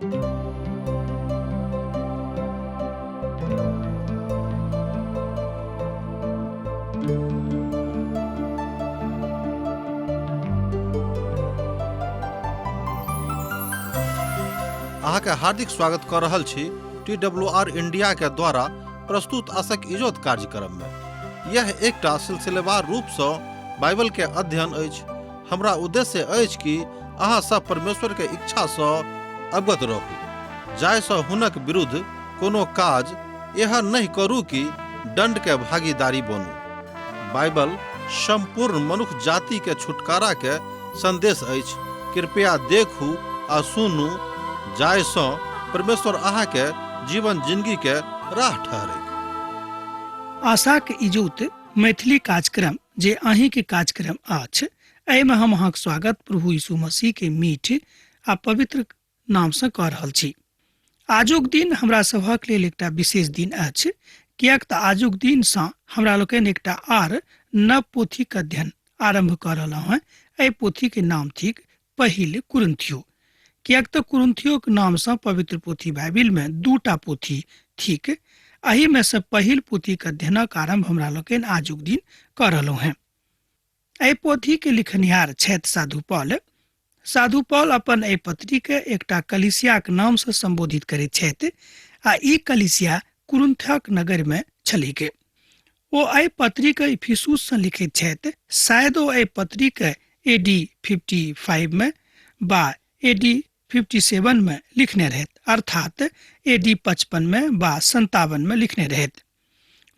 अहाँके हार्दिक स्वागत कर रहल छी TWR इंडिया के द्वारा प्रस्तुत आशक इजोत कार्यक्रम में। यह एकटा सिलसिलेवार रूप से बाइबल के अध्ययन अछि। हमरा उद्देश्य अछि कि अहाँ सब परमेश्वर के इच्छा से अवगत रहू, जाय से हुनक विरुद्ध कोनो काज एहन नहीं करू कि दंड के भागीदारी बनू। बाइबल संपूर्ण मनुष्य जाति के छुटकारा के संदेश अछि। कृपया देखू आ सुनू, जाय सो परमेश्वर अहाँ के जीवन जिंदगी के राह ठहरे। आशाक इजोत मैथिली कार्यक्रम जे अहीं के कार्यक्रम अछि, एहिमे हम अहाँक स्वागत प्रभु यीशु मसीह के मीठ आ पवित्र नाम से कऽ रहल छी। आजुक दिन हमरा सभक लेल एकटा विशेष दिन अछि, कियाक तऽ आजुक दिन से हमरा लोकनि एकटा आर नव पोथी के अध्ययन आरंभ कऽ रहलहुँ हैं। एहि पोथी के नाम थिक पहिल कुरिन्थियो। कियाक तऽ कुरिन्थियो के नाम से पवित्र पोथी बाइबिल में दूटा पोथी थिक। एही में से पहिल पोथी के अध्ययनक आरंभ हमरा लोकनि आजुक दिन कऽ रहलहुँ हैं। एहि पोथी के लिखनिहार छथि साधु पौल। साधु पौल अपन एहि पत्री के एकटा कलीसिया के नाम से संबोधित करैत छथि आ ई कलीसिया कुरिन्थक नगर में छलीके। ओ एहि पत्री के इफिसुस से लिखैत छथि। शायद ओ एहि पत्री के AD 55 में बा AD 57 में लिखने रहत, अर्थात AD 55 में बा 57 में लिखने रहत।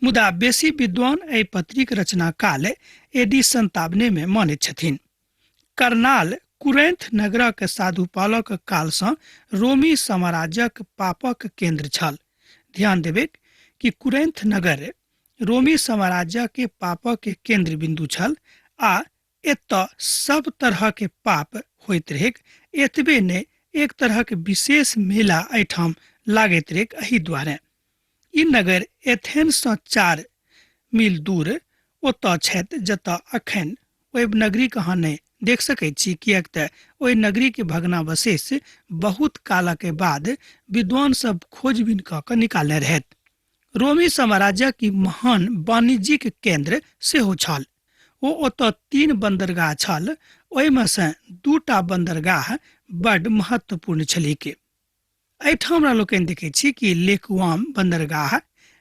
मुदा बेसी विद्वान एहि पत्री के रचना काल AD 57 में मानैत छथिन। करनाल कुरिन्थ नगरक साधु पौलक काल से रोमी साम्राज्यक पापक केंद्र छल। ध्यान देबै कि कुरिन्थ नगर रोमी साम्राज्य के पापक के केंद्र बिंदु छल आ एतऽ सब तरह के पाप होइत रहेक। एतबे ने एक तरह के विशेष मेला एठाम लागैत रहेक। एहि दुआरे ई नगर एथेंस से 4 मील दूर ओतऽ छथि, जतऽ अखन ओहि नगरी के अहाँ नहि देख सकैत छी, कियाक तऽ ओहि नगरी के भग्नावशेष बहुत काल के बाद विद्वान सब खोजबीन कऽ के निकालने रहत। रोमी साम्राज्य की महान वाणिज्यिक केंद्र सेहो छल। ओ ओतऽ 3 बंदरगाह छल, ओहिमे से 2टा बंदरगाह बड़ महत्वपूर्ण छलीके। एहिठाम हमरा लोकनि देखै छी कि लेकवाम बंदरगाह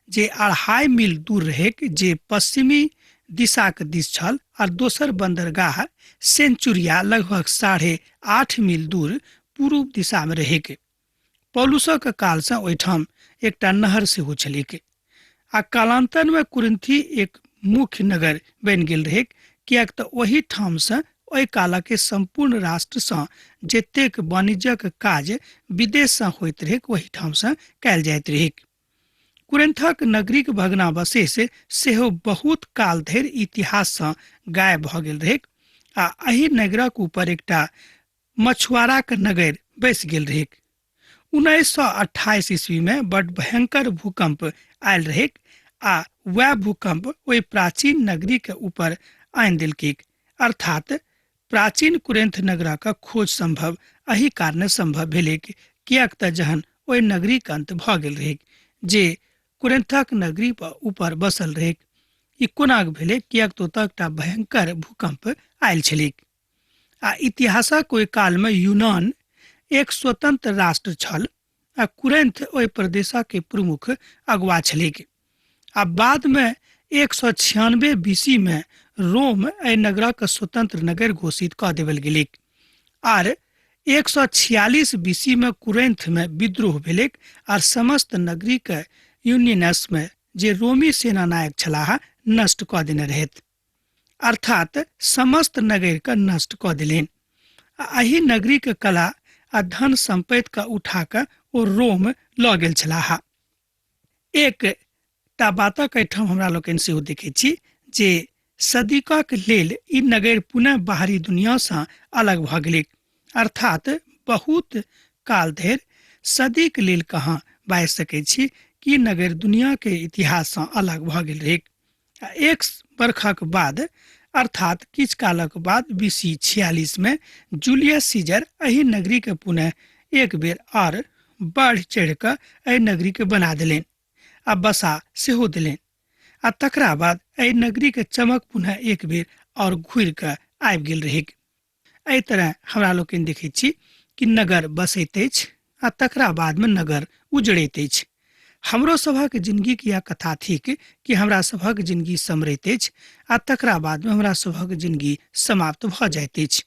जे 2.5 मील दूर रहेक, जे पश्चिमी दिशा के दिस छल, और दोसर बंदरगाह सेंचुरिया लगभग 8.5 मील दूर पूर्व दिशा में रहेक। पौलुसक काल से ओहिठाम एकटा नहर सेहो छलीके आ कालांतर में कुरिन्थी एक मुख्य नगर बनि गेल रहेक, कियाक तऽ ओही ठाम से ओहि काल के संपूर्ण राष्ट्र से जतेक वाणिज्यक काज विदेश से होइत रहेक, ओही ठाम से कयल जाइत रहेक। कुरिन्थक नगरी के भग्नावशेष सेहो बहुत काल धरि इतिहास से गायब भऽ गेल रहेक आ एहि नगरक ऊपर एकटा मछुआरा के नगर बसि गेल रहेक। 1928 ईस्वी में बड़ भयंकर भूकंप आयल रहेक आ वह भूकंप ओहि प्राचीन नगरी के ऊपर आनि देलकै, अर्थात प्राचीन कुरिन्थ नगर का खोज संभव एहि कारणे संभव भेलै, कियाक तऽ जहन ओहि नगरी के अंत भऽ गेल रहेक जे कुरिन्थक नगरी पर ऊपर बसल रहेक। ई कोना भेलै, कियाक तऽ ओतऽ एकटा भयंकर भूकंप आयल छलै आ इतिहासक ओहि काल में यूनान एक स्वतंत्र राष्ट्र छल आ कुरिन्थ ओहि प्रदेशक के प्रमुख अगुआ छलीक। आ बाद में 196 BC में रोम एहि नगरक स्वतंत्र नगर घोषित कऽ देवल गेलैक आर 146 BC में कुरिन्थ में विद्रोह भेलैक आर समस्त नगरी के यूनियनस में जे रोमी सेना नायक छलाह नष्ट कऽ देने रहथि, अर्थात समस्त नगर के नष्ट कऽ देलनि। एहि नगरी के कला आ धन संपत्ति के उठा के ओ रोम लऽ गेल छलाह। एकटा बातक एहिठाम हमरा लोकनि सेहो देखैत छी जे सदिकक लेल ई नगर पुनः बाहरी दुनिया से अलग भऽ गेलै, अर्थात बहुत काल धरि सदीक लेल कहाँ बाजि सकैत छी कि नगर दुनिया के इतिहास से अलग भऽ गेल रहेक। एक बरखक बाद अर्थात किछ कालक बाद BC 46 में जूलियस सीजर एहि नगरी के पुनः एक बेर और बढ़ चढ़ कऽ एहि नगरी के बना देलनि आ बसा सेहो देलनि आ तकरा बाद एहि नगरी के चमक पुनः एक बेर और घुरि कऽ आबि गेल रहै। एहि तरह हमरा लोकनि देखैत छी कि नगर बसैत अछि आ तकरा बादमे नगर उजड़ैत अछि। हमरो सभक जिंदगी के यह कथा थिक कि हमरा सभक जिंदगी समरैत अछि आ तकरा बादमे हमरा सभक जिंदगी समाप्त भऽ जाइत अछि।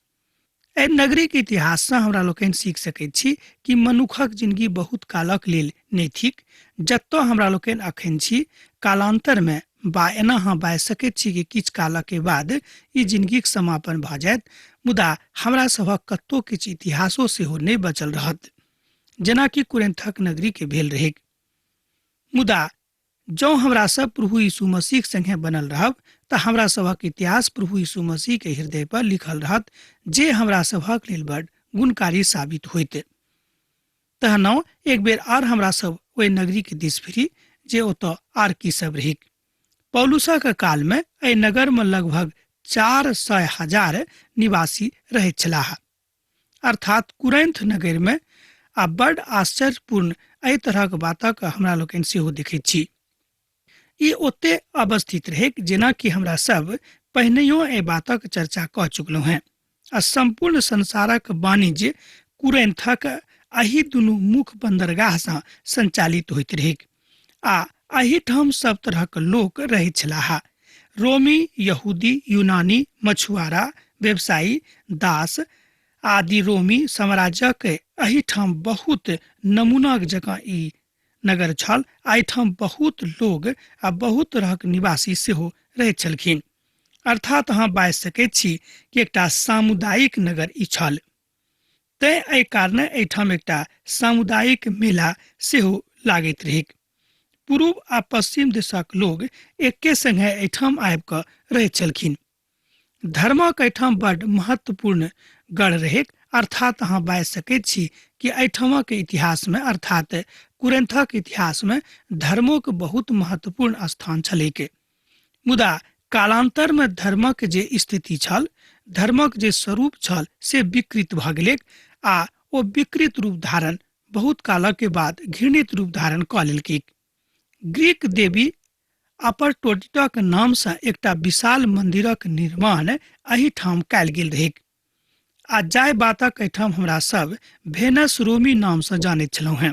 एहि नगरी के इतिहास से हमरा लोकनि सीख सकैत छी कि मनुखक जिंदगी बहुत कालक लेल नहि थिक। जतऽ हमरा लोकनि अखन छी कालांतर में बा एना हाँ बाजि सकैत छी कि किछु कालक बाद ई जिंदगीक समापन भऽ जायत, मुदा हमरा सभक कतौ किछु इतिहासो सेहो नहि बचल रहत, जेनाकि कुरिन्थक नगरी के भेल रहै। मुदा जँ हमरा सब प्रभु यीशु मसीह संगे बनल रहब तऽ हमरा सभक इतिहास प्रभु यीशु मसीह के हृदय पर लिखल रहत, जे हमरा सभक लेल बड़ गुणकारी साबित होइत। तहनौ एक बेर आर हमरा सब ओहि नगरी के दिस फिरी जे ओतऽ आर की सब रही। पौलुसक काल में एहि नगर में लगभग 400,000 निवासी रहैत छलाह, अर्थात कुरिन्थ नगर में। आ बड़ आश्चर्यपूर्ण एहि तरहक बातक हमरा लोकनि सेहो देखैत छी। ई ओते अवस्थित रहै जेना कि हमरा सब पहिनहियो एहि बातक चर्चा कऽ चुकलहुँ हैं। आ संपूर्ण संसारक वाणिज्य कुरिन्थक एहि दुनू मुख्य बंदरगाह सँ संचालित होइत रहै आ एहिठाम सब तरहक लोक रहैत छलाह। रोमी, यहूदी, यूनानी, मछुआरा, व्यवसायी, दास आदि रोमी साम्राज्यक एहिठाम बहुत नमूनाक जकाँ ई नगर छल। एहिठाम बहुत लोग आ बहुत तरहक निवासी सेहो रहैत छलखिन, अर्थात अहाँ बाजि सकैत छी कि एकटा सामुदायिक नगर ई छल। तैं एहि कारणे एहिठाम एकटा सामुदायिक मेला सेहो लागैत रहै। पूर्व आ पश्चिम देशक लोग एके संगे एहिठाम आबि कऽ रहैत छलखिन। धर्मक एहिठाम बड़ महत्वपूर्ण गढ़ रहै, अर्थात अहाँ बाजि सकैत छी कि एहिठामक इतिहास में अर्थात कुरिन्थक इतिहास में धर्मोक बहुत महत्वपूर्ण स्थान छलैक। मुदा कालांतर में धर्मक जे स्थिति छल, धर्मक जे स्वरूप छल से विकृत भऽ गेलै आ ओ विकृत रूप धारण बहुत कालक बाद घृणित रूप धारण कऽ लेलकै। ग्रीक देवी अपर्टोडिटक नाम से एकटा विशाल मंदिरक निर्माण एहिठाम कयल गेल रहै आ जाय बातक एहिठाम हमरा सब वेनस रोमी नाम से जानैत छलहुँ हैं।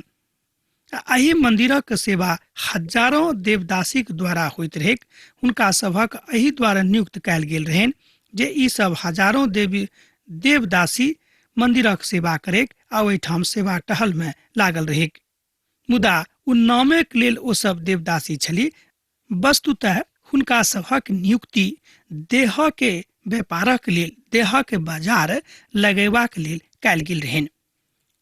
एहि मंदिरक सेवा हजारों देवदासीक द्वारा होइत रहै। हुनका सभक एहि द्वारा नियुक्त कयल गेल रहनि जे ई सब हजारों देवदासी मंदिरक सेवा करैक आ ओहिठाम सेवा टहल में लागल रहै। मुदा उ नामेक लेल ओ सब देवदासी छली, वस्तुतः हुनका सभक नियुक्ति देह के व्यापारक लेल, देह के बाजार लगेबाक लेल कयल गेल रहनि।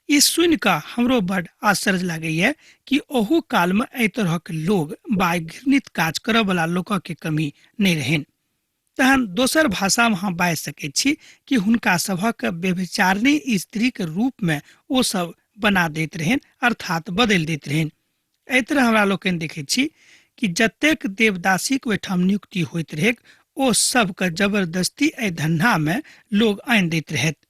ई सुनि कऽ हमरो बड़ आश्चर्य लागैए कि ओहू काल में एहि तरहक लोग बा घृणित काज करऽ वाला लोकक के कमी नहीं रहनि। तहन दोसर भाषा में हम बाजि सकैत छी कि हुनका सभक व्यभिचारिणी स्त्री के रूप में ओ सब बना दैत रहनि, अर्थात बदलि दैत रहनि। एहि तरह हमरा लोकनि देखैत छी कि जतेक देवदासीक ओहिठाम नियुक्ति होइत रहै ओ सबके जबरदस्ती एहि धंधा में लोग आनि दैत रहथि।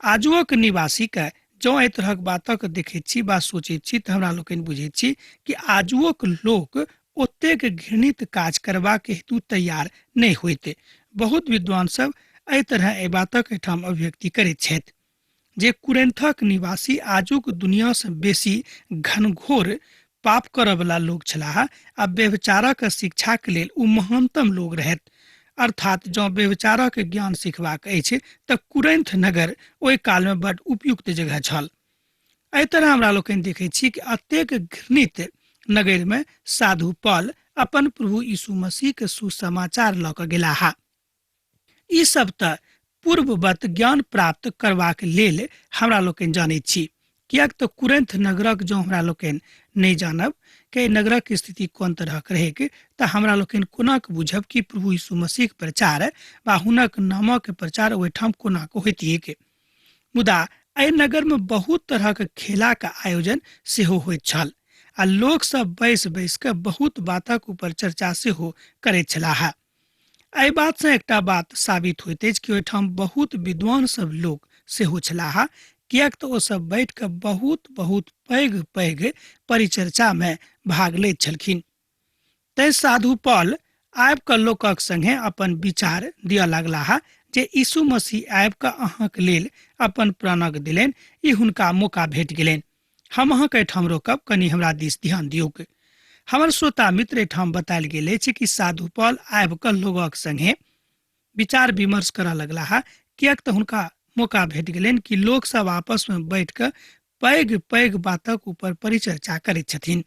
आजुओक निवासी के जँ एहि तरहक बातक देखैत छी बा सोचैत छी तऽ हमरा लोकनि बुझैत छी कि आजुओक लोक ओतेक घृणित काज करबाक हेतु तैयार नहीं होइत। बहुत विद्वान सब एहि तरह एहि बातक एहिठाम अभिव्यक्ति करैत छथि जे कुरिन्थक निवासी आजुक दुनिया से बेसी घनघोर पाप करऽ वाला लोग छलाह आ व्यभिचारक शिक्षा के लेल उ महानतम लोग रहथि। अर्थात जँ व्यभिचारक ज्ञान सिखबाक अछि तऽ कुरिन्थ नगर ओहि काल में बड़ उपयुक्त जगह छल। एहि तरह हमरा लोकनि देखैत छी कि अतेक घृणित नगर में साधु पौल अपन प्रभु यीशु मसीह के सुसमाचार लऽ कऽ गेलाह। ई सब तऽ पूर्ववत ज्ञान प्राप्त करबाक लेल हमरा लोकनि जानैत छी, कियाक तऽ कुरिन्थ नगरक जँ हमरा लोकनि नहीं जानब कि नगरक स्थिति कोन तरहक रहैक तऽ हमरा लोकनि कोना कऽ बुझब कि प्रभु यीशु मसीह के प्रचार वा हुनक नामक प्रचार ओहिठाम कोना कऽ होइतियैक। मुदा एहि नगर में बहुत तरहक खेलाक आयोजन सेहो होइत छल आ लोक सब बैस बैस कऽ बहुत बातक ऊपर चर्चा सेहो करैत छलाह। एहि बात से एकटा बात साबित होइत अछि कि ओहिठाम बहुत विद्वान सब लोक सेहो छलाह, कियाक तऽ ओ सब बैठ कऽ बहुत बहुत पैघ पैघ परिचर्चा में भाग लैत छलखिन। तै साधु पॉल आबि कऽ लोकक संगे अपन विचार दिअ लगलाह जे यीशु मसीह आबि कऽ अहाँक लेल अपन प्राणक दिलनि, ई हुनका मौका भेट गेलनि। हम अहाँके एहिठाम रोकब, कनि हमरा दिस ध्यान दियौक। हमर श्रोता मित्र, एहिठाम बतायल गेल अछि कि साधु पॉल आबि कऽ लोगक संगे विचार विमर्श करऽ लगलाह, कियाक तऽ हुनका मौका भेट गेलनि कि लोग सब आपस में बैठ कऽ पैघ पैघ बातक ऊपर परिचर्चा करैत छथिन।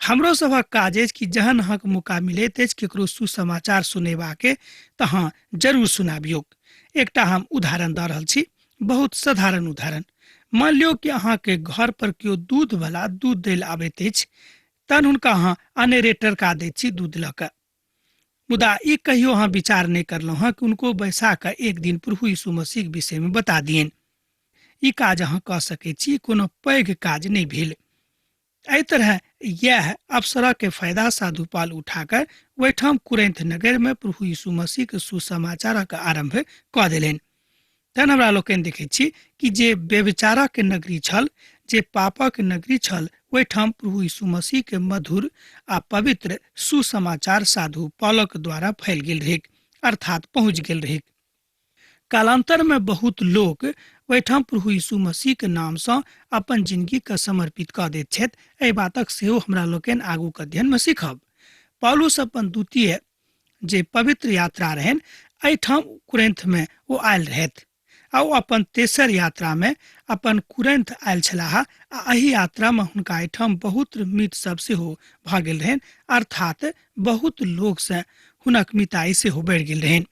हमरो सभक काज अछि कि जहन अहाँके मौका मिलैत अछि केकरो सुसमाचार सुनेबाके तऽ अहाँ जरूर सुनाबियौ। एकटा हम उदाहरण दऽ रहल छी, बहुत साधारण उदाहरण। मान लियौ कि अहाँके घर पर केओ दूध वाला दूध दै लए आबैत अछि, तहन हुनका अहाँ अनेरे टरका दैत छी दूध लऽ कऽ। मुदा ई कहियो अहाँ विचार नहि करलहुँ हँ कि उनको बैसा कऽ एक दिन प्रभु यीशु मसीह के विषय में बता दियनि। ई काज अहाँ कऽ सकैत छी, कोनो पैघ काज नहि भेल। एहि तरह यह अवसर के फायदा साधु पॉल उठाकर ओहिठाम कुरिन्थ नगर में प्रभु यीशु मसीह के सुसमाचारक आरंभ कऽ देलनि। तहन हमरा लोकनि देखैत छी कि जे व्यभिचारक नगरी छल, जे पापक नगरी छल, ओहिठाम प्रभु यीशु मसीह के मधुर आ पवित्र सुसमाचार साधु पॉलक द्वारा फैल गेल रहे, अर्थात पहुँच गेल रहे। कालांतर में बहुत लोग ओहिठाम प्रभु यीशु मसीह के नाम से अपन जिंदगी के समर्पित कऽ दैत छथि। एहि बातक सेहो हमरा लोकनि आगू के अध्ययन में सीखब। पौलुस अपन द्वितीय जे पवित्र यात्रा रहनि, एहिठाम कुरिन्थ में ओ आयल रहथि आ ओ अपन तेसर यात्रा में अपन कुरिन्थ आयल छलाह। आ एहि यात्रा में हुनका एहिठाम बहुत मित्र सब सेहो भऽ गेल रहनि, अर्थात बहुत लोग से हुनक मिताई सेहो बढ़ि गेल रहनि।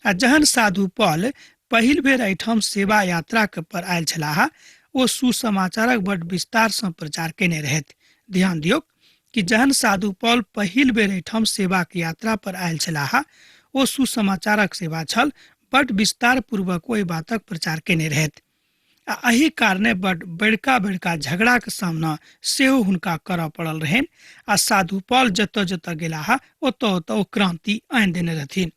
आ जहन साधु पॉल पहिल बेर एहिठाम सेवा यात्रा पर आयल छलाह, ओ सुसमाचारक बड़ विस्तार से प्रचार केने रहथि। ध्यान दियौ कि जहन साधु पॉल पहिल बेर एहिठाम सेवा के यात्रा पर आयल छलाह, ओ सुसमाचारक सेवा छल, बड़ विस्तार पूर्वक ओहि बातक प्रचार केने रहथि। आ एहि कारणे बड़ बड़का बड़का झगड़ा के सामना सेहो हुनका करऽ पड़ल रहनि। आ साधु पॉल जतऽ जतऽ गेलाह ओतऽ ओतऽ ओ क्रांति आनि देने रहथिन।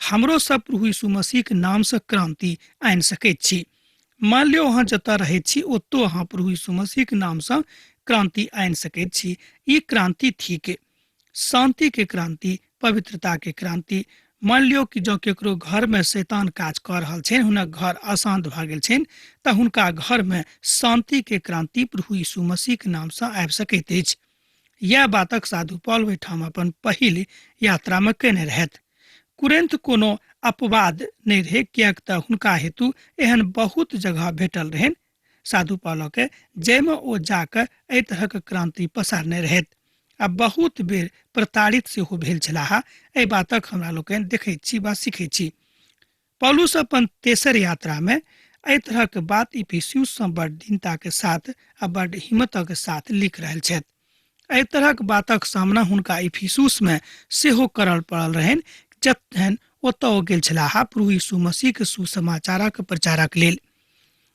हमरो सब प्रभु यीशु मसीह के नाम से क्रांति आनि सकैत छी। मान लियो अहाँ जतऽ रहैत छी ओतौ अहाँ प्रभु यीशु मसीह के नाम से क्रांति आनि सकैत छी। ई क्रांति थिक शांति के क्रांति, पवित्रता के क्रांति। मान लियो कि जो केकरो घर में शैतान काज कऽ रहल छै, हुनक घर अशांत भऽ गेल छै, तऽ हुनका घर में शांति के क्रांति प्रभु यीशु मसीह के नाम से आबि सकैत अछि। यह बातक साधु पॉल ओहिठाम अपन पहिल यात्रा में केने रहथि। कुरिन्थ कोनो अपवाद नहीं रहे, कियाक तऽ हुनका हेतु एहन बहुत जगह भेटल रहनि साधु पॉल के, जाहिमे ओ जाकर एहि तरहक क्रांति पसारने रहथि। आ बहुत बेर प्रताड़ित सेहो भेल छलाह। एहि बातक हमरा लोकनि देखैत छी वा सीखैत छी। पौलुस अपन तेसर यात्रा में एहि तरहक बात इफिसियुस से बड़ दीनता के साथ आ बड़ हिम्मतक साथ लिख रहल छथि। एहि तरहक बातक सामना हुनका इफिसुस में सेहो करल पड़ल रहनि, जखन ओतऽ ओ गेल छलाह प्रभु यीशु मसीह के सुसमाचारक प्रचारक लेल।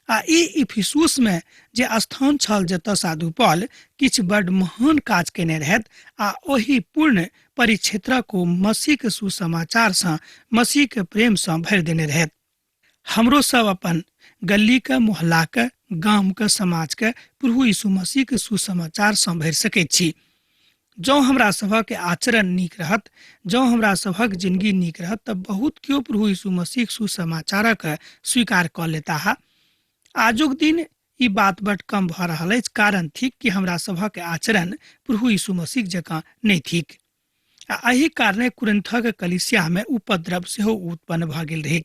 आ ई इफिसुस में जे स्थान छल जतऽ साधु पॉल किछु बड़ महान काज केने रहथि, आ ओहि पूर्ण परिक्षेत्र को मसीह के सुसमाचार से, मसीह के प्रेम से भरि देने रहथि। हमरो सब अपन गली के, मोहल्ला के, गांव के, समाज के प्रभु यीशु मसीह के सुसमाचार से भरि सकैत छी। जँ हमरा सभक आचरण नीक रहत, जँ हमरा सभक जिंदगी नीक रहत, तब बहुत केओ प्रभु यीशु मसीह सुसमाचारक स्वीकार कऽ लेता। आजुक दिन ई बात बड़ कम भऽ रहल अछि, कारण थिक कि हमरा सभक आचरण प्रभु यीशु मसीह जकाँ नहि थिक। आ एहि कारणे कुरिन्थक कलीसिया में उपद्रव सेहो उत्पन्न भऽ गेल रहै,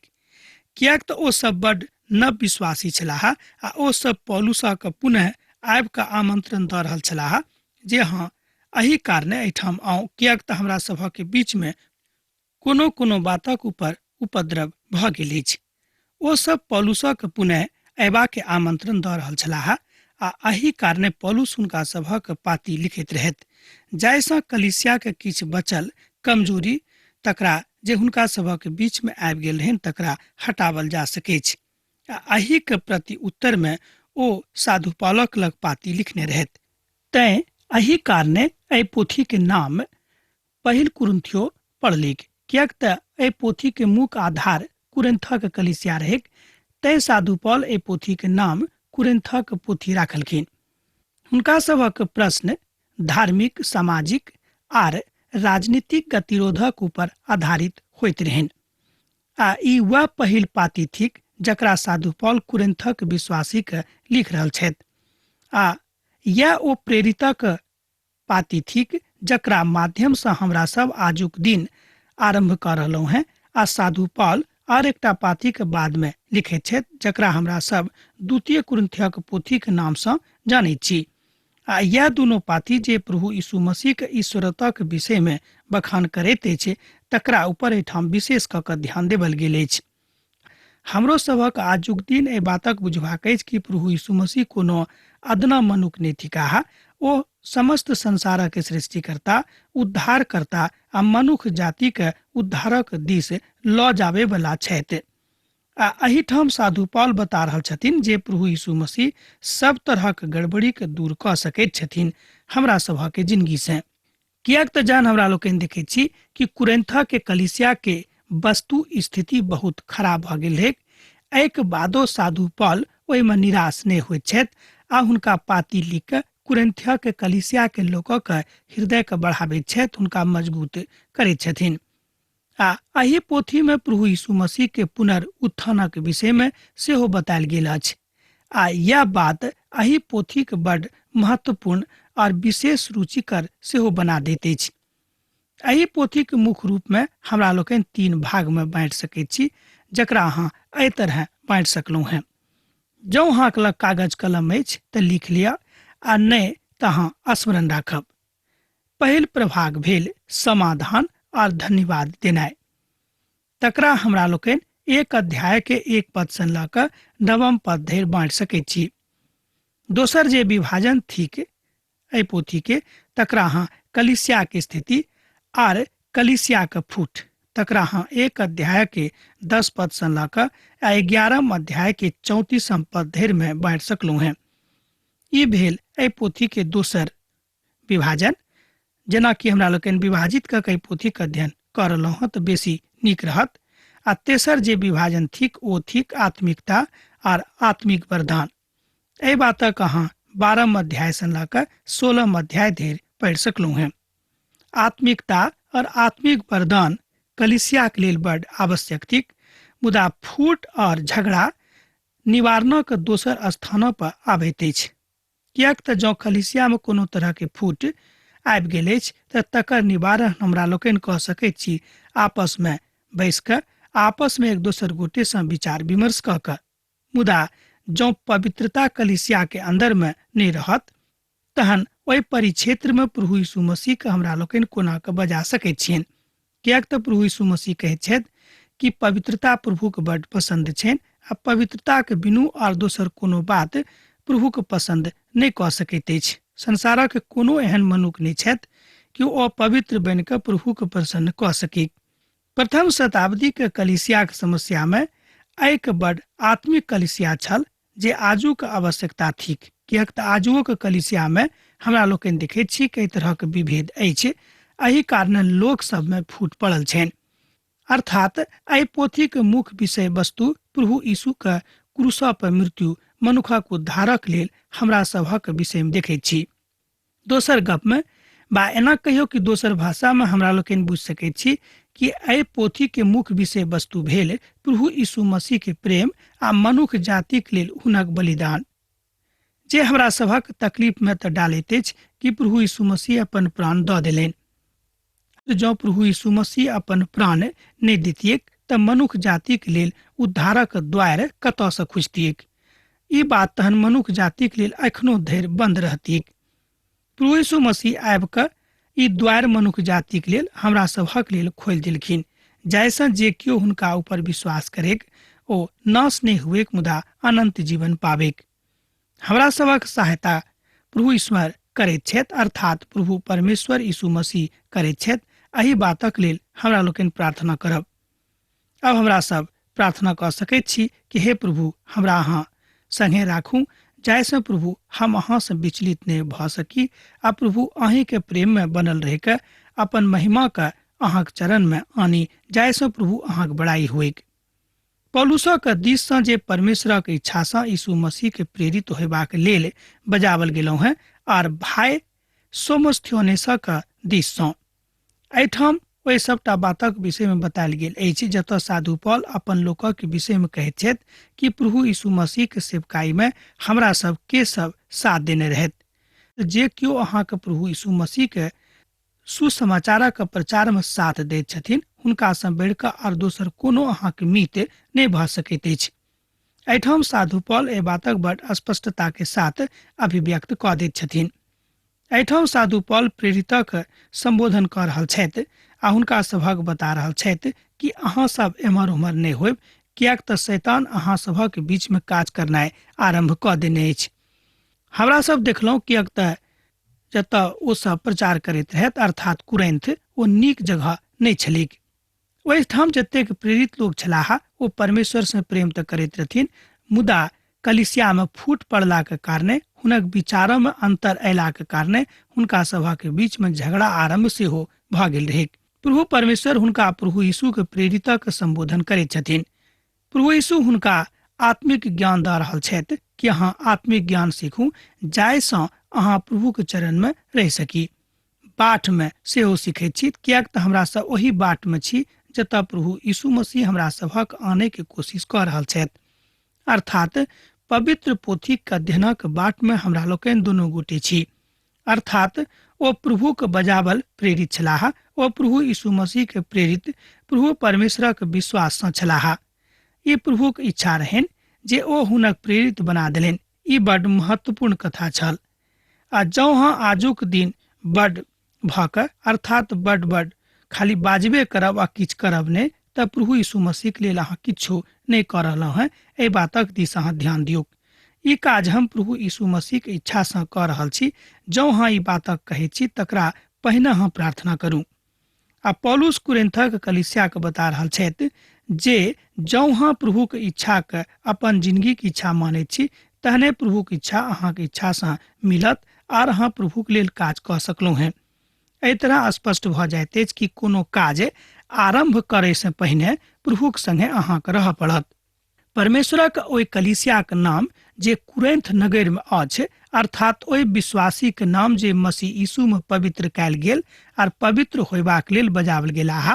कियाक तऽ ओ सब बड़ नव विश्वासी छलाह। आ ओ सब पौलुसक पुनः आबि कऽ आमंत्रण दऽ रहल छलाह जे हाँ, एहि कारणे एहिठाम आउ, कियाक तऽ हमरा सभक बीच में कोनो कोनो बातक ऊपर उपद्रव भऽ गेल अछि। ओ सब पौलुसक पुनः अयबा के आमंत्रण दऽ रहल छलाह। आ एहि कारणे पौलुस हुनका सभक पाती लिखैत रहथि, जाहिसँ कलीसिया के किछु बचल कमजोरी तकरा जे हुनका सभक बीच में आबि गेल रहनि तकरा हटावल जा सकैछ। आ एहि के प्रति उत्तर में ओ साधु पॉलक लग पाती लिखने रहथि। तैं एहि कारणे एहि पोथी के नाम पहिल कुरिन्थियो पड़लैक, कियाक तऽ एहि पोथी के मुख्य आधार कुरिन्थक कलीसिया रहै, तय साधु पौल ए पोथी के नाम कुरिन्थक पोथी राखलखिन। हुनका सभक प्रश्न धार्मिक, सामाजिक आर राजनीतिक गतिरोधक ऊपर आधारित होइत रहन। आ ई वह पहिल पाती थिक जकरा साधु पौल कुरिन्थक विश्वासी के लिख रहल छथि। आ यह ओ प्रेरितक पाती थिक जकरा माध्यम से हमरा सब आजुक दिन आरंभ कर रहलहुँ हैं। आ साधु पौल और एकटा पाती के बाद में लिखे छथि जकरा हमरा सब द्वितीय कुरिन्थियक पोथी के नाम से जानै छी। आ यह दोनों पाती जे प्रभु यीशु मसीह के ईश्वरता के विषय में बखान करैत अछि तकरा ऊपर एठाम विशेष कऽ कऽ ध्यान देवल गेल अछि। हमरो सभक आजुक दिन एहि बातक बुझबाक अछि कि प्रभु यीशु मसीह कोनो अदना मनुख नहि थिकाह। ओ समस्त संसारक सृष्टिकर्ता, उद्धारकर्ता आ मनुख जाति के उद्धारक दिस लऽ जाबे वाला छथि। आ एहिठाम साधु पौल बता रहल छथिन जे प्रभु यीशु मसीह सब तरहक गड़बड़ी के दूर कऽ सकैत छथिन हमरा सभक जिंदगी से। कियाक तऽ जहन हमरा लोकनि देखै छी कि कुरिन्था के कलीसिया के वस्तु स्थिति बहुत खराब भऽ गेल रहै, एहिके बादो साधु पौल ओहिमे निराश नहि होइत छथि आ हुनका पाती लिख कऽ कुरिन्थिया के कलीसिया के लोकक हृदय के बढ़ाबैत छथि, हुनका मजबूत करैत छथिन। आ एहि पोथी में प्रभु यीशु मसीह के पुनरुत्थानक विषय में सेहो बतायल गेल अछि। आ यह बात एहि पोथी के बड़ महत्वपूर्ण और विशेष रुचिकर सेहो बना दैत अछि। एहि पोथी के मुख्य रूप में हमरा लोकनि 3 भाग में बांटि सकैत छी, जकरा अहाँ एहि तरह बांटि सकलहुँ हैं। जँ अहाँक लग कागज कलम अछि तऽ लिख लिअ, आ नहि तऽ अहाँ स्मरण राखब। पहिल प्रभाग भेल समाधान और धन्यवाद देनाइ। तकरा हमरा लोकनि 1 अध्याय के 1 पद से लऽ कऽ 9 पद धरि बांटि सकैत छी। दोसर जे विभाजन थिक एहि पोथी के तकरा अहाँ कलीसिया के स्थिति आर कलीसिया के फूट, तकरा अहाँ 1 अध्याय के 10 पद से लऽ कऽ 11 अध्याय के 34 पद धरि में बांटि सकलहुँ हैं। ई भेल एहि पोथी के दोसर विभाजन। जेना कि हमरा लोकनि विभाजित कऽ के पोथी के अध्ययन कर रहलहुँ हँ तऽ बेसी नीक रहत। आ तेसर जे विभाजन थिक ओ थिक आत्मिकता और आत्मिक वरदान। एहि बातक अहाँ 12 अध्याय से लऽ कऽ 16 अध्याय धरि पढ़ि सकलहुँ हैं। आत्मिकता और आत्मिक वरदान कलीसिया के लेल बड़ आवश्यक थिक, मुदा फूट और झगड़ा निवारणक दोसर स्थान पर आबैत अछि। कियाक तऽ जँ कलीसिया में कोनो तरह के फूट आबि गेल अछि तऽ तकर निवारण हमरा लोकनि कऽ सकैत छी आपस में बैस कऽ, आपस में एक दोसर गोटे से विचार विमर्श कऽ कऽ। मुदा जँ पवित्रता कलीसिया के अंदर में नहीं रहत तहन ओहि परिक्षेत्र में प्रभु यीशु मसीह के हमरा लोकनि कोना कऽ बजा सकैत छियनि। कियाक तऽ प्रभु यीशु मसीह कहैत छथि कि पवित्रता प्रभु के बड़ पसंद छनि, आ पवित्रता के बिनु और दोसर कोनो बात प्रभु के पसंद नहीं कऽ सकैत अछि। संसारक कोनो एहन मनुख नहीं छथि कि ओ अपवित्र बनि कऽ प्रभु के प्रसन्न कऽ सकी। प्रथम शताब्दी के कलीसिया के समस्या में एक बड़ आत्मिक कलीसिया छल जे आजुक आवश्यकता थिक। कियाक तऽ आजुओ के कलीसिया में हमरा लोकनि देखैत छी कई तरह के विभेद अछि। एहि कारण लोक सब में फूट पड़ल छनि। अर्थात एहि पोथी के मुख्य विषय वस्तु प्रभु यीशु के क्रूसा पर मृत्यु मनुखक उद्धारक लेल हमरा सभक विषय में देखैत छी। दोसर गप में बा एना कहियो कि दोसर भाषा में हमरा लोकनि बुझि सकैत छी कि एहि पोथी के मुख्य विषय वस्तु भेल प्रभु यीशु मसीह के प्रेम आ मनुख जाति के लेल हुनक बलिदान, जे हमरा सभक तकलीफ में तऽ डालैत अछि कि प्रभु यीशु मसीह अपन प्राण दऽ देलनि। जँ प्रभु यीशु मसीह अपन प्राण नहि दैतियै तऽ मनुख जाति के लेल उद्धारक द्वार कतऽ से खुजतियै। ई बात तहन मनुख जाति के लेल एखनो धरि बंद रहतियै। प्रभु यीशु मसीह आबि कऽ ई द्वार मनुख जाति के लेल हमरा सभक लेल खोलि देलखिन, जाहिसँ जे केओ हुनका ऊपर विश्वास करेक ओ नाश नहीं हुएक मुदा अनंत जीवन पावेक। हमरा सभक सहायता प्रभु ईश्वर करैत छथि, अर्थात प्रभु परमेश्वर यीशु मसीह करैत छथि। एहि बातक लेल हमरा लोकनि प्रार्थना करब। अब हमरा सब प्रार्थना कऽ सकैत छी कि हे प्रभु हमरा अहाँ संगे राखू, जाहिसँ प्रभु हम अहाँ से विचलित नहीं भऽ सकी, आ प्रभु अहीं के प्रेम में बनल रहि कऽ अपन महिमा के अहाँक चरण में आनी, जाहिसँ प्रभु अहाँक बड़ाई हुएक। पौलुसक दिससँ जे परमेश्वरक इच्छासँ यीशु मसीह के प्रेरित होयबाक लेल बजावल गेलहुँ हैं और भाई सोमोस्थियोनेसक दिससँ। एहिठाम ओहि सबटा बातक विषय में बतायल गेल अछि जतऽ साधु पौल अपन लोकक विषय में कहैत छथि कि प्रभु यीशु मसीह के सेवकाई में हमरा सब के सब साथ देने रहथि। जे केओ अहाँके प्रभु यीशु मसीह के सुसमाचारक प्रचार में साथ दैत छथिन हुनका सँ बढ़ि कऽ और दोसर कोनो अहाँके मीत नहि भऽ सकैत अछि। एहिठाम साधु पौल एहि बातक बड़ स्पष्टता के साथ अभिव्यक्त कऽ दैत छथिन। एहिठाम साधु पौल प्रेरितक संबोधन कऽ रहल छथि आ हुनका सभक बता रहल छथि कि अहाँ सब एम्हर उम्हर नहि होयब, किएक तऽ शैतान अहाँ सभक बीच में काज करनाइ आरंभ कऽ देने अछि। हमरा सब देखलहुँ किएक तऽ जतऽ ओ सब प्रचार करैत रहथि अर्थात कुरिन्थ ओ नीक जगह नहि छलीक। ओहिठाम जतेक प्रेरित लोग छलाह ओ परमेश्वर से प्रेम तऽ करैत रहथिन, मुदा कलिसिया में फूट पड़लाक कारणे हुनक विचारों में अंतर अयलाक कारणे हुनका सभक बीच में झगड़ा आरंभ सेहो भऽ गेल रहै। प्रभु परमेश्वर हुनका प्रभु यीशु के प्रेरितक संबोधन करैत छथिन। प्रभु यीशु हुनका आत्मिक ज्ञान दऽ रहल छथि कि अहाँ आत्मिक ज्ञान सीखू जाहिसँ अहाँ प्रभु के चरण में रहि सकी। बाट में सेहो सीखैत छी किएक तऽ हमरा सब ओही बाट में छी जतऽ प्रभु यीशु मसीह हमरा सभक आने के कोशिश कऽ रहल छथि, अर्थात पवित्र पोथीक अध्ययनक बाट में हमरा लोकनि दुनू गोटे छी। अर्थात ओ प्रभु के बजावल प्रेरित छलाह, ओ प्रभु यीशु मसीह के प्रेरित प्रभु परमेश्वरक विश्वास सँ छलाह। ई प्रभुक इच्छा रहनि जे ओ हुनक प्रेरित बना देलनि। ई बड़ महत्वपूर्ण कथा छल। आ जँ अहाँ आजुक दिन बड़ भऽ कऽ अर्थात बड़ खाली बाजबे करब आ किछु करब नहि तऽ प्रभु यीशु मसीह के लेल अहाँ किछो नहि कऽ रहलहुँ हैं। एहि बातक दिस अहाँ ध्यान दियौ। ई काज हम प्रभु यीशु मसीह के इच्छा सँ कऽ रहल छी। जँ अहाँ ई बातक कहैत छी तकरा पहिने अहाँ प्रार्थना करू। आ पौलुस कुरिन्थक कलिसिया के बता रहल छथि जे जँ अहाँ प्रभु के इच्छा के अपन जिंदगी के इच्छा मानैत छी तहने प्रभु के इच्छा अहाँके इच्छा सँ मिलत आर अहाँ प्रभु के लेल काज कऽ सकलहुँ हैं। एहि तरह स्पष्ट भऽ जाइत अछि कि कोनो काज आरंभ करय से पहिने प्रभुक संगे अहाँके रहऽ पड़त। परमेश्वरक ओहि कलिसियाक नाम जे कुरिन्थ नगर में अछि अर्थात ओहि विश्वासी के नाम जे मसीह यीशु में पवित्र कयल गेल आर पवित्र होयबाक लेल बजावल गेलाह,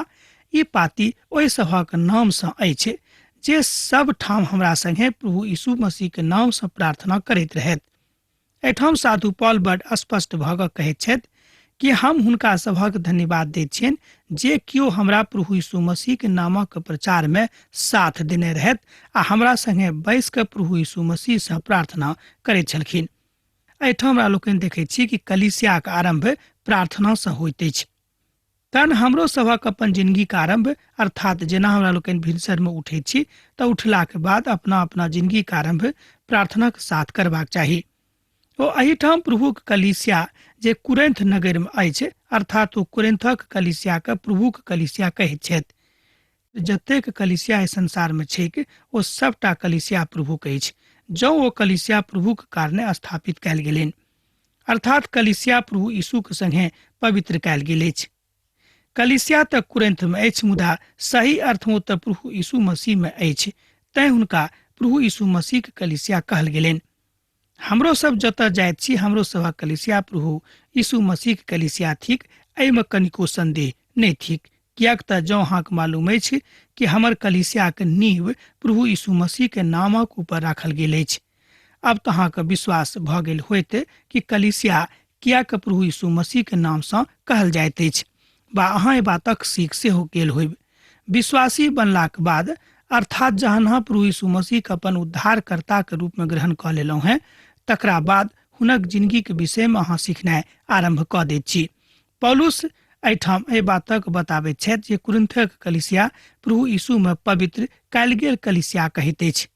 ई पाती ओहि सभक नाम सँ अछि जे सब ठाम हमरा संगे प्रभु यीशु मसीह के नाम सँ प्रार्थना करैत रहथि। एहिठाम साधु पौल बड़ स्पष्ट भऽ कऽ कहैत छथि कि हम हुनका सभक धन्यवाद दैत छियनि जे केओ हमरा प्रभु यीशु मसीह के नामक प्रचार में साथ देने रहथि आ हमरा संगे बैस कऽ प्रभु यीशु मसीह सँ प्रार्थना करैत छलखिन। एहिठाम हमरा लोकनि देखैत छी कि कलिसियाक आरंभ प्रार्थना सँ होइत अछि। तहन हमरो सभक अपन जिंदगीके आरंभ अर्थात जेना हमरा लोकनि भिनसर में उठैत छी तऽ उठलाक बाद अपना अपना जिंदगीके आरंभ प्रार्थनाक साथ करबाक चाही। ओ एहिठाम प्रभुक कलिसिया जे कुरिन्थ नगर में अछि अर्थात ओ कुरिन्थक कलिसिया के प्रभुक कलिसिया कहैत छथि। जतेक कलिसिया संसार में छैक ओ सबटा कलिसिया प्रभुक अछि जँ ओ कलिसिया प्रभुक कारणे स्थापित कयल गेलनि, अर्थात कलिसिया प्रभु यीशु के संगे पवित्र कयल गेल अछि। कलिसिया तऽ कुरिन्थ में अछि मुदा सही अर्थमे तऽ प्रभु यीशु मसीह में अछि, तैं हुनका प्रभु यीशु मसीह के कलिसिया कहल गेलनि। हमरो सब जतऽ जाइत छी हमरो सभक कलिसिया प्रभु यीशु मसीह के कलिसिया थिक, एहिमे कनिको संदेह नहि थिक। किएक तऽ जँ अहाँके मालूम अछि कि हमर कलिसिया के नींव प्रभु यीशु मसीह के नामक ऊपर राखल गेल अछि। अब तऽ अहाँके विश्वास भऽ गेल होइत कि कलिसिया किएक प्रभु यीशु मसीह के नाम सँ कहल जाइत अछि, बा अहाँ एहि बातक सीख सेहो गेल होयब। विश्वासी बनलाक बाद अर्थात जहन अहाँ प्रभु यीशु मसीह के अपन उद्धारकर्ता के रूप में ग्रहण कऽ लेलहुँ हैं तकरा बाद हुनक जिंदगी के विषय में अहाँ सीखनाइ आरंभ कऽ दैत छी। पौलुस एहिठाम एहि बातक बताबैत छथि जे कुरिन्थक कलिसिया प्रभु यीशु में पवित्र कयल गेल कलिसिया कहैत अछि।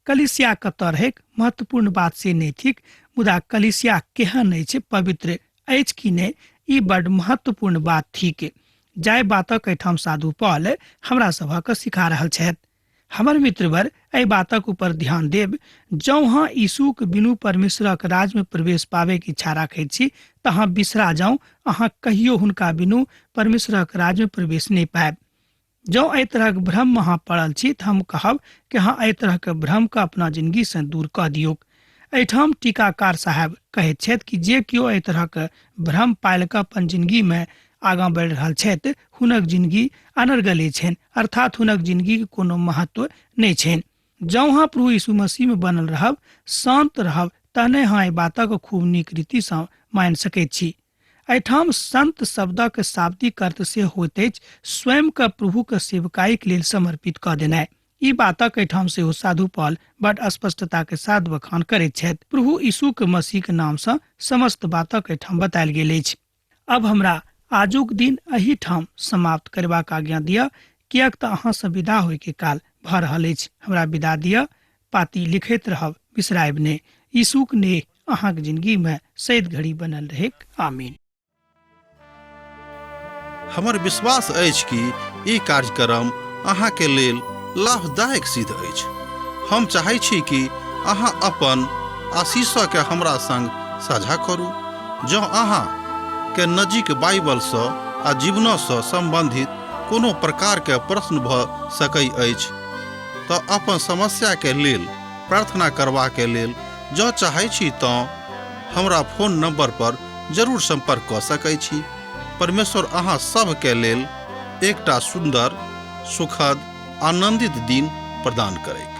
कलिसिया कतऽ रहैक महत्वपूर्ण बात से नहि थिक, मुदा कलिसिया केहन अछि, पवित्र अछि कि नहि, ई बड़ महत्वपूर्ण बात थिक। जाहि बातक एहिठाम साधु पौल हमरा सभक सिखा रहल छथि। हमर मित्रवर एहि बातक ऊपर ध्यान देब, जँ अहाँ यीशु के बिनु परमेश्वरक राज में प्रवेश पाबै के इच्छा राखैत छी तऽ अहाँ बिसरा जाउ, अहाँ कहियो हुनका बिनु परमेश्वरक राज में प्रवेश नहि पायब। जँ एहि तरहक भ्रम अहाँ पड़ल छी तऽ हम कहब कि अहाँ एहि तरहक भ्रमके अपना जिंदगी से दूर कऽ दियौक। एहिठाम टीकाकार साहब कहैत छथि कि जे केओ एहि तरहक भ्रम पालि कऽ अपन जिंदगीमे आगाँ बढ़ि रहल छथि, हुनक जिंदगी अनर्गले छनि, अर्थात हुनक जिंदगीके कोनो महत्व नहि छनि। जँ अहाँ प्रभु यीशु मसीहमे बनल रहब, शांत रहब, तहने अहाँ एहि बातक खूब नीक रीतिसँ मानि सकैत छी। एहिठाम संत शब्दक शाब्दिक अर्थ से होइत अछि स्वयं के प्रभु के सेवकाई के लेल समर्पित कऽ देनाइ। ई बातक एहिठाम सेहो साधु पॉल बड स्पष्टता के साथ बखान करैत छथि। प्रभु यीशु के मसीह के नाम से समस्त बातक एहिठाम बतायल गेल अछि। अब हमरा आजुक दिन एही ठाम समाप्त करबाक आज्ञा दिअ, किएक तऽ अहाँ से विदा होय के काल भऽ रहल अछि। हमरा विदा दिअ, पाती लिखैत रहब, बिसरायब नहि। यीशुक नेह अहाँक जिंदगी में सैद घड़ी बनल रहैक। आमीन। हमर विश्वास अछि कि ई कार्यक्रम अहाँके लेल लाभदायक सिद्ध अछि। हम चाहै छी कि अहाँ अपन आशीषके हमरा संग साझा करू। जँ अहाँ के नजीक बाइबलसँ आ जीवनसँ संबंधित कोनो प्रकारके प्रश्न भऽ सकै अछि तऽ अपन समस्याके लेल प्रार्थना करबाके लेल जँ चाहै छी तऽ हमरा फोन नंबर पर जरूर संपर्क कऽ सकै छी। परमेश्वर अहाँ सबके लेल एकटा सुंदर, सुखद, आनंदित दिन प्रदान करै।